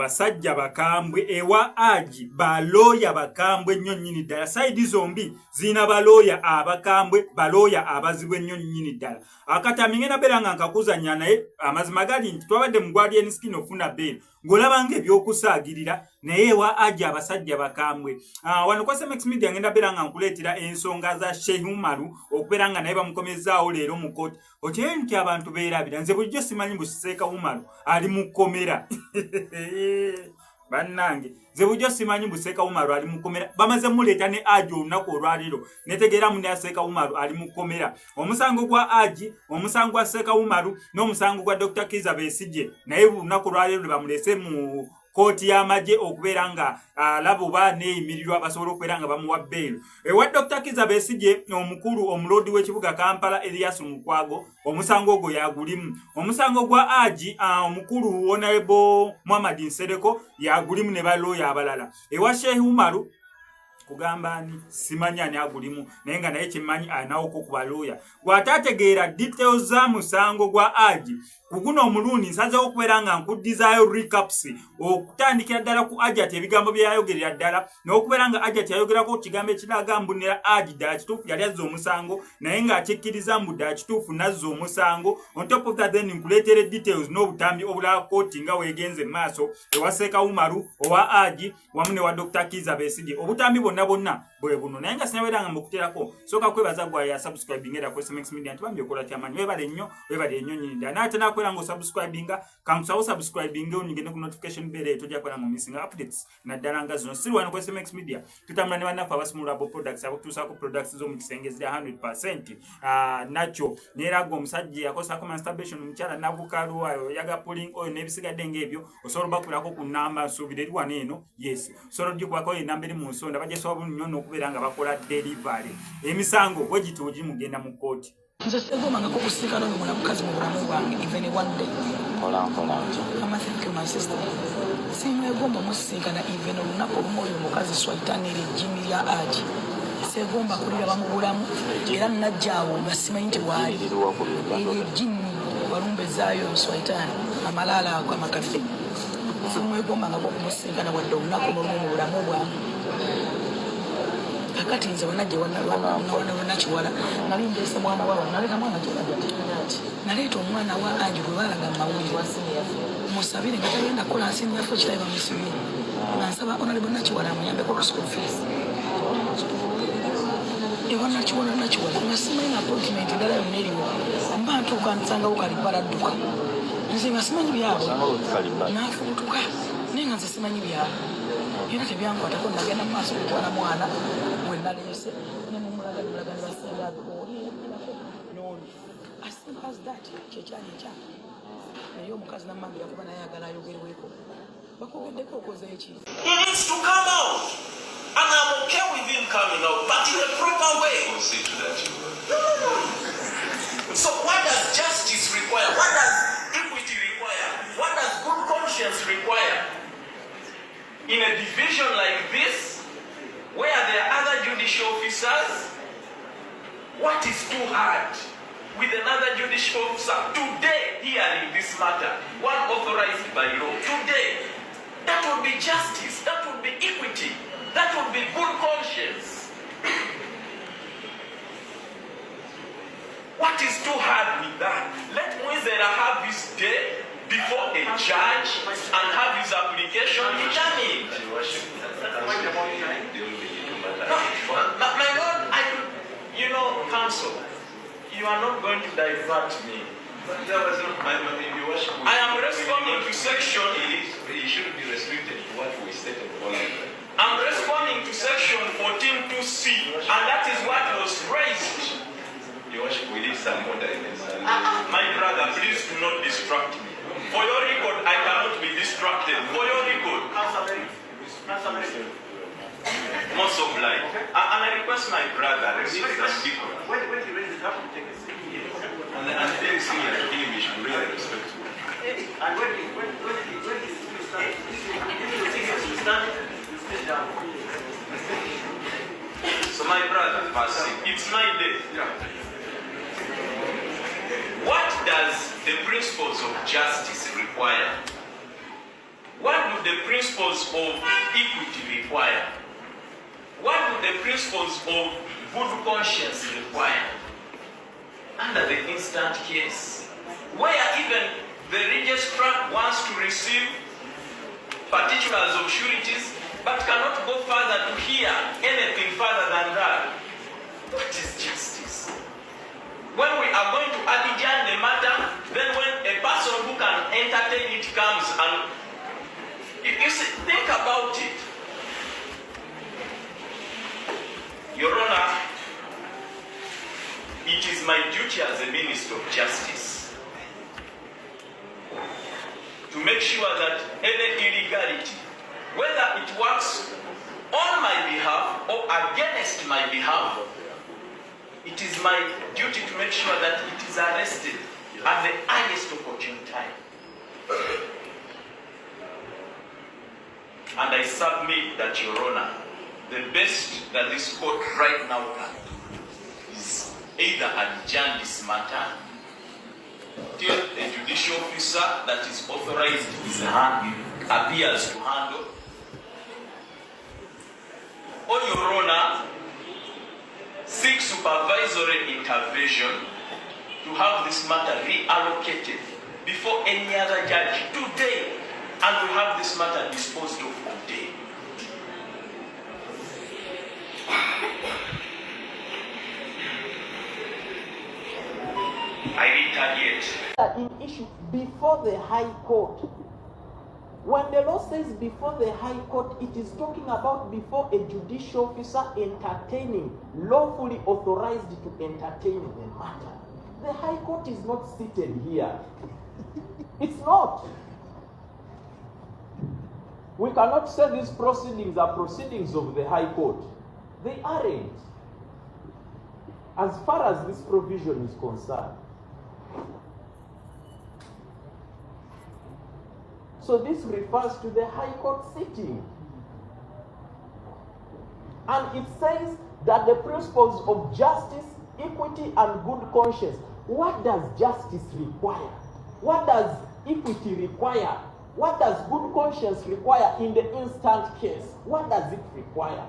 abasajja bakambwe ewa Hajji balooya bakambwe nnyo nnyini ddala. Saidi zombi zina balooya abakambwe, balooya abazibu ennyo nnyini ddala. Akatami ngenda beera nga nkakuzanya naye amazima gali nti twabadde mu Guardian Skin ofuna beera ng'olabanga ebyokusaagirira naye ewa Hajji abasajja bakambwe. Wano kwa SMX Media ngenda beera nga nkuleetera ensonga za Sheik Umaru okubeera nga naye bamukomezaawo leero mu kooti. Okimanyi nti abantu beerabira, nze bulijjo simanyi mbu Sheik Umaru ali mu kkomera. Bannange nze bulijjo simanyi mbu Sheik Umaru ali mu kkomera. Bamaze muleeta ne Hajji olunaku olwaleero netegeera mu ne Sheik Umaru ali mu kkomera. Omusango gwa Hajji, omusango gwa Sheik Umaru n'omusango gwa Dr. Kiza Besigye naye olunaku olwaleero bamulese mu Kooti y'amagye okubeera nga alaba oba neeyimirirwa basobola okubeera nga bamuwa bbeero. Ewa Dr. Kiza Besigye omukulu omuloodi w'ekibuga Kampala Elias Mukwago omusango ogwo yagulimu. Omusango gwa Hajji omukulu Honorable Muhammad Nsereko yagulimu ne balooya abalala. Ewa Sheik Umaru kugamba ani simanyi ani agulimu naye nga naye kimanyi anaawoko ku balooya. Bw'ataategeera details za musango gwa Hajji ku guno omulundi nsazeewo okubeera nga nkuddizaayo recaps okutandikira ddala ku Hajji ati ebigambo bye yayogerera ddala n'okubeera nga Hajji ati yayogerako ku kigambo ekiraga mbu ne Hajji ddala kituufu yali azza omusango naye ng'akikkiriza mbu ddala kituufu nazza omusango. On top of that then nkuleetera details n'obutambi obulala kooti nga weegenze maaso ewa Sheik Umaru owa Hajji wamu ne wa Dr. Kiza Besigye. Obutambi bonna bwe buno naye nga sinabeeranga mu kuterako sooka kwebaza gwa ya subscribing era ku SMX Media nti bambi okola kyamanyi weebale nnyo nyinyi ddala naate nakwera nga osubscribinga kankusawo subscribing onyigende ku notification bell tojja kwera mu missing updates naddala nga zino. Siri wano ku SMX Media tutambula ne bannaffe abasumulabo products abakutuusaako products z'omu kisenge zira 100% nakyo neera gwe omusajja yakosaako masturbation omukyala nabukaluwayo yaga pulling oil n'ebisigadde ng'ebyo osobola obakulako ku namba nsuubira eri wano eno yes osobola ogikubako enamba eri mu nsonda bajesobola nnyo n'okubeera nga bakola delivery. Emisango bwe gituuwo gimugenda mu kooti. Nze segomanga ko kusinkana n'omwana mukazi mu bulamu bwange even one day. Mama, thank you my sister. Simwegomba musinkana even olunaku olumu oyo omukazi swaitanira ejjimi lya Hajji. Segomba kuliraba mu bulamu era najjaawo nga simanyi nti waali ejjimi walumbezaayo swaitani amalaala ago amakadde. Simwegombanga ko kumusinkana wadde olunaku olumu mu bulamu bwange. Kakati nze wanajje wanakiwala nali ndeese mwana wawa naleta mwana naleeta omwana wa Hajji gwe baalaga mawulire musabire nga tagenda kukola nsimu yaffe ekitayi bamusibire nansaba Honorable Nakiwala amuyambeko ku school fees ewa Nakiwala nga simanyi appointment ddala yonna eriwo mba ntuuka nsangawo kalibala adduka nze nga simanyi byabwe naafuutuka naye nga nze simanyi byabwe era tebyankwatako nagenda mu maaso okutwala mwana naleese ne mumulaganulagani basengabe as simple as that kyekyali ekyaka naye omukazi namambira kuba naye agala ayogerweko bakogeddeko okoza eki. He needs to come out and I'm okay with him coming out but in a proper way. So what does justice require? What does equity require? What does good conscience require? In a division like this, where there are other judicial officers, what is too hard with another judicial officer today hearing this matter, one authorized by law today? That would be justice, that would be equity, that would be good conscience. What is too hard with that? Let Mwizera have his day before a judge and have his application determined. No, my Lord, counsel, you are not going to divert me. I am responding to section. It should be restricted to what we stated. I'm responding to section 14(2)(c, and that is what was raised. Your worship, we need some order in this. My brother, please do not distract me. For your record, I cannot be distracted. For your record. Most obliged. And I request my brother, respect and decorum. When you raise it, you have to take a seat here. And then sing it in English, really respectful. And when you stand, you sit down. So my brother, it's my day. Yeah. What does the principles of justice require? What do do the principles of equity require? What do the principles of good conscience require? Under the instant case, where even the registrar wants to receive particulars of sureties, but cannot go further to hear anything further than that. What is justice? When we are going to adjourn the matter, then when a person who can entertain it comes and you see, think about it. Your Honor, it is my duty as a Minister of Justice to make sure that any illegality, whether it works on my behalf or against my behalf, it is my duty to make sure that it is arrested at the earliest opportune time. And I submit that, Your Honor, the best that this court right now can do is either adjourn this matter till a judicial officer that is authorized appears to handle, or Your Honor, seek supervisory intervention to have this matter reallocated before any other judge today, and to have this matter disposed of today. I retaliate. In issue before the High Court. When the law says before the High Court, it is talking about before a judicial officer entertaining, lawfully authorized to entertain the matter. The High Court is not seated here. It's not. We cannot say these proceedings are proceedings of the High Court. They aren't. As far as this provision is concerned. So this refers to the High Court sitting. And it says that the principles of justice, equity, and good conscience. What does justice require? What does equity require? What does good conscience require in the instant case? What does it require?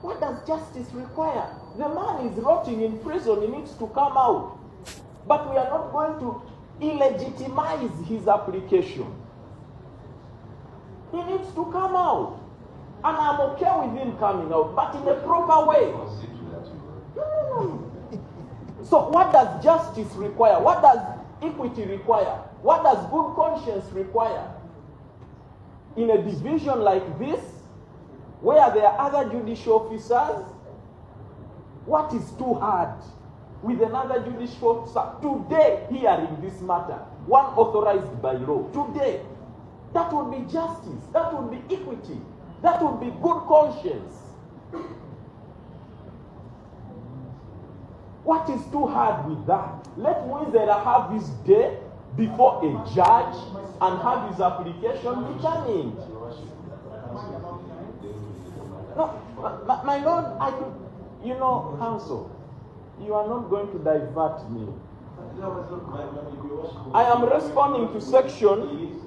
What does justice require? The man is rotting in prison, he needs to come out. But we are not going to illegitimize his application. He needs to come out. And I'm okay with him coming out, but in a proper way. No. So what does justice require? What does equity require? What does good conscience require? In a division like this, where there are other judicial officers, what is too hard with another judicial officer today hearing this matter, one authorized by law, today? That would be justice, that would be equity, that would be good conscience. What is too hard with that? Let Mwizera have his day before a judge and have his application determined. No, my Lord, counsel, you are not going to divert me. I am responding to section.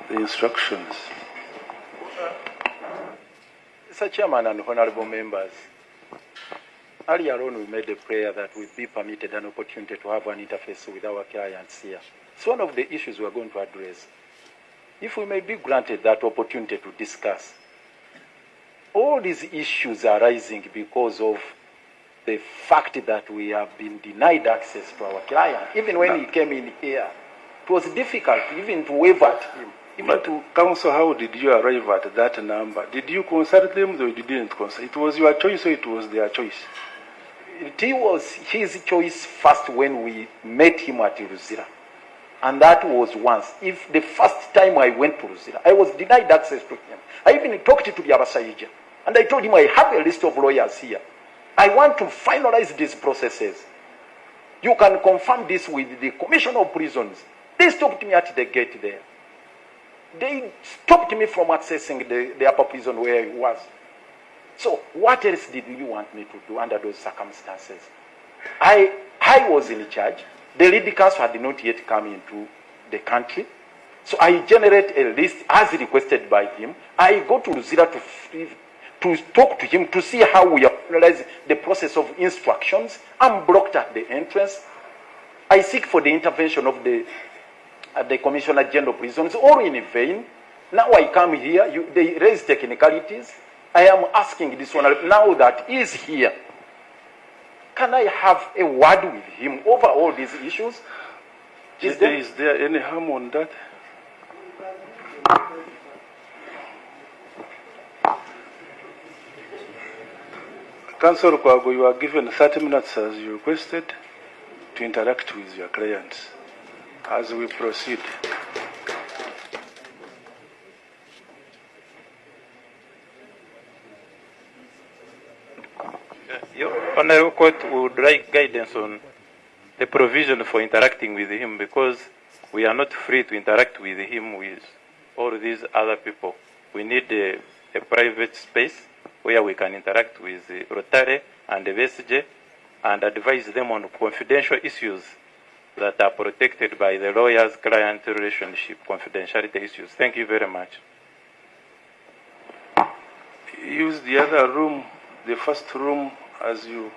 The instructions. Mr. Chairman and honorable members, earlier on we made a prayer that we be permitted an opportunity to have an interface with our clients here. It's one of the issues we are going to address. If we may be granted that opportunity to discuss, all these issues are rising because of the fact that we have been denied access to our client. Even when he came in here, it was difficult even to wave at him. But counsel, how did you arrive at that number? Did you consult them or you didn't consult? It was your choice or it was their choice? It was his choice first when we met him at Luzira. And that was once. If the first time I went to Luzira, I was denied access to him. I even talked to the Abasayija. And I told him I have a list of lawyers here. I want to finalize these processes. You can confirm this with the Commissioner of Prisons. They stopped me at the gate there. They stopped me from accessing the upper prison where he was. So what else did you want me to do under those circumstances? I I was in charge. The lead counsel had not yet come into the country. So I generate a list as requested by him. I go to Luzira to talk to him to see how we finalize the process of instructions. I'm blocked at the entrance. I seek for the intervention of the Commissioner General of Prisons, all in vain. Now I come here, they raise technicalities. I am asking this one, now that he is here, can I have a word with him over all these issues? Is there any harm on that? Councillor Kwago, you are given 30 minutes as you requested to interact with your clients as we proceed. Your Honorable Court would like guidance on the provision for interacting with him, because we are not free to interact with him with all these other people. We need a private space where we can interact with Rotary and the Besigye and advise them on confidential issues that are protected by the lawyers-client relationship confidentiality issues. Thank you very much. Use the other room, the first room, as you...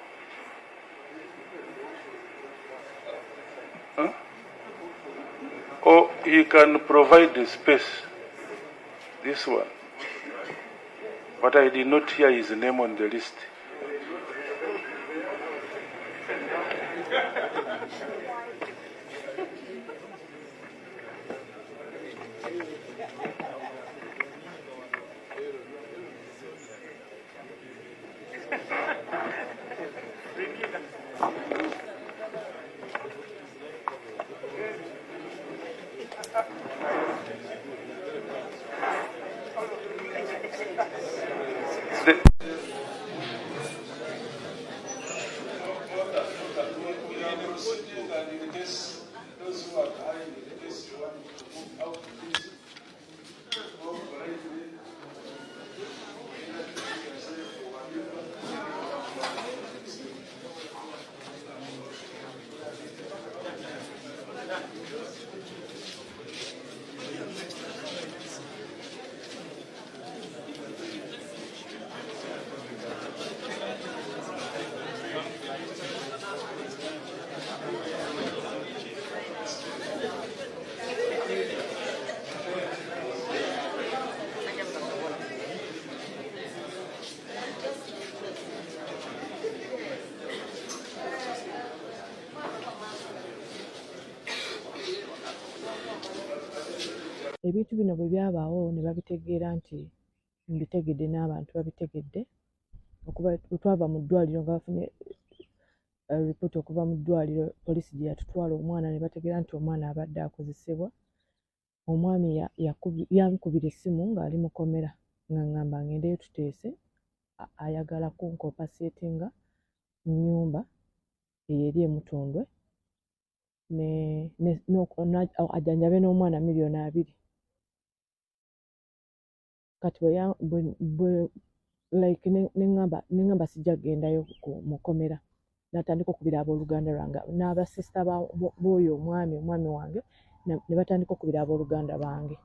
Huh? Or you can provide the space, this one. But I did not hear his name on the list. Ebintu bino bwe byabaawo ne babitegeera nti mbitegedde n'abantu babitegedde okuba twava mu ddwaliro nga bafunye ripooti okuva mu ddwaliro poliisi gye yatutwala omwana ne bategeera nti omwana abadde akozesebwa. Omwami yankubira essimu ng'ali mu kkomera nga ŋŋamba ngendeyo tuteese ayagala kunkompaseetinga nnyumba eri emutondwe ajjanjabe n'omwana $2,000,000. Kati neŋŋamba sijja kugendayo mu kkomera. N'atandika okubira abooluganda lwange n'abasista b'oyo omwami wange ne batandika okubira abooluganda bange.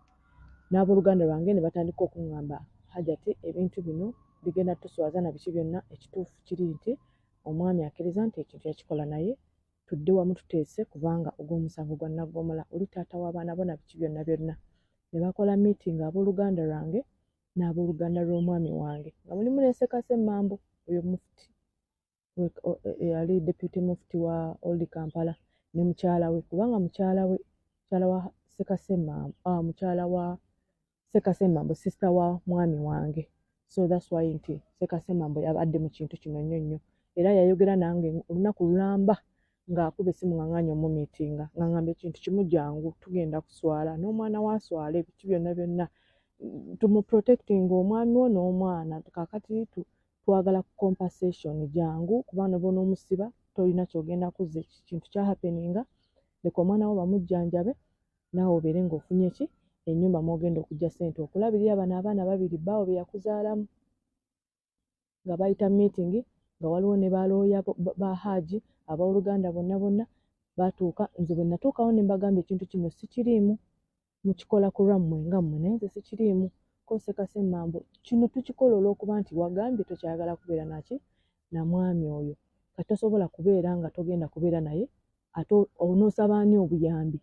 N'abooluganda lwange ne batandika okuŋŋamba, Hajji, ebintu bino bigenda tuswaza na biki byonna. Ekituufu kiri nti omwami akkiriza nti ekintu yakikola naye tudde wamu tuteese kubanga ogw'omusango gwa nnaggoomola oli taata w'abaana bo na biki byonna. Ne bakola meeting abooluganda lwange n'abooluganda lw'omwami wange nga mulimu ne Ssekasemmambo oyo mufuti yali deputy mufuti wa Old Kampala ne mukyala we, kubanga mukyala wa Ssekasemmambo sister wa mwami wange. So that's why nti Ssekasemmambo yabadde mu kintu kino nnyo era yayogera nange olunaku lulamba ng'akuba essimu ng'anganya omumiitinga ng'angamba ekintu kimu jangu tugenda kuswala n'omwana waswala ebiki byonna tumuprotectinga omwami wo n'omwana. Kaakati twagala compensation jangu kubanga bonoomusiba tolina kyogenda kuzza ekintu kya happeninga. Leka omwana wo bamujjanjabe naawe obeere ng'ofunye ki ennyumba mw'ogenda okujja ssente okulabirira bano abaana babiri bbaawo be yakuzaalamu. Nga bayita meeting nga waliwo ne balooya ba Hajji abooluganda bonna batuuka. Nze bwe natuukawo ne mbagamba ekintu kino sikiriimu mukikola ku lwammwe nga mmwe naye nze sikiriimu koseka Semmambo kino tukikola olw'okuba nti wagambye tokyagala kubeera na mwami oyo kati tosobola kubeera nga togenda kubeera naye ate onoosaba ani obuyambi.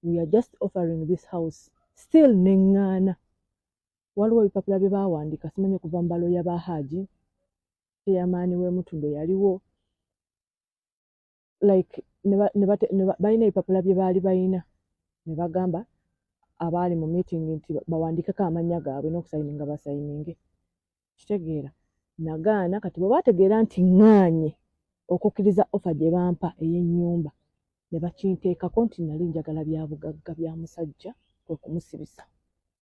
We are just offering this house still neŋŋaana. Waliwo ebipapula bye baawandiika simanyi okuva mu balooya ba Hajji chairman w'Emutundo yaliwo like balina ebipapula bye baali balina ne bagamba abaali mu meeting nti bawandiikeko amannya gaabwe n'okusayininga basayininge. Kitegeera nagaana kati bwe baategeera nti ŋŋaanye okukkiriza ofa gye bampa ey'ennyumba ne bakinteekako nti nali njagala bya bugagga bya musajja kwe kumusibisa.